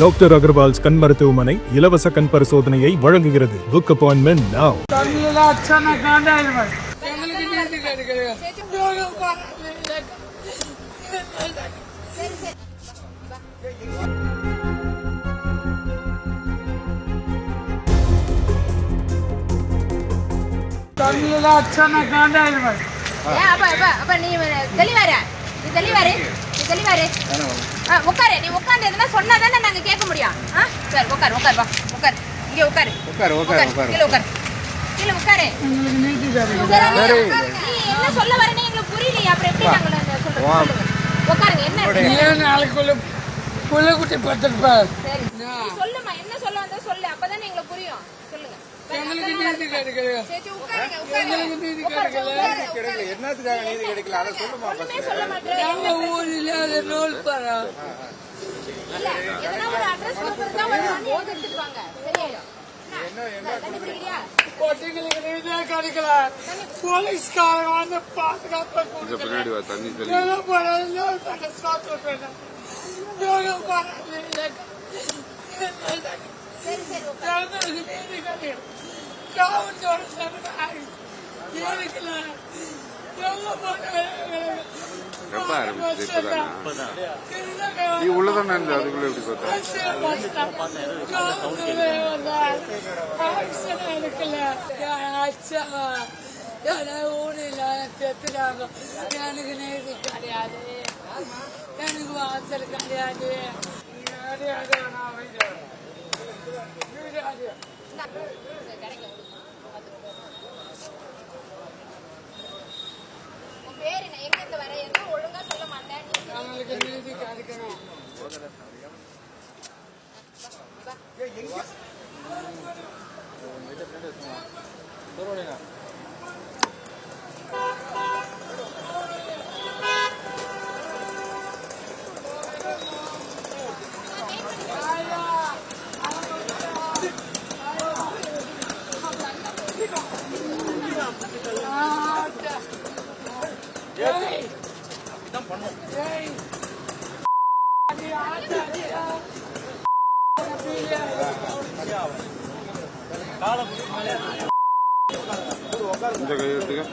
Doctor Agarwal's கண் மருத்துவமனை இலவச கண் பரிசோதனையை வழங்குகிறது. புக் அப்பாயின்மெண்ட் நவ. உட்காரு, நீ உட்காந்து எதுனா சொன்னாதானே நாங்க கேட்க முடியும். சரி உட்காரு, உட்காரு, வா உட்காரு, இங்கே உட்காரு, உட்காரு, கீழே உட்காரு, கீழே உட்காரு. நீ என்ன சொல்ல வரேன்னு எங்களுக்கு புரியலையே, அப்புறம் எப்படி நாங்கள் சொல்றோம்? உட்காருங்க. என்ன நாளைக்குள்ள புள்ள குட்டி பத்திருப்பா. சரி சொல்லுமா, என்ன சொல்ல வந்தா சொல்லு, அப்பதானே எங்களுக்கு புரியும். சொல்லுங்க. எங்களுக்கு நீதி கிடைக்கல. என்னத்துக்காக நீதி கிடைக்கல அதை சொல்லுமா. நாங்க ஊர் இல்லாத ரோல் பாரா கிடைக்கல. போலீஸ்காரங்க வந்து பாதுகாப்பா நீ உள்ளதானே இருந்த அதுக்குள்ள எப்படி எனக்கு நேரம் கிடையாது, எனக்கு வாசல் கிடையாது. நம்மளுக்கு நீதி கிடைக்கணும். இந்த கையெழுத்துக்க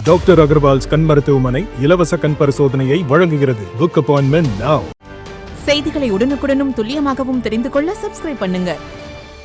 டாக்டர் அகர்வால்ஸ் கண் மருத்துவமனை இலவச கண் பரிசோதனையை வழங்குகிறது. புக் அப்பாயின்மெண்ட் நவ. செய்திகளை உடனுக்குடனும் துல்லியமாகவும் தெரிந்து கொள்ள சப்ஸ்கிரைப் பண்ணுங்க.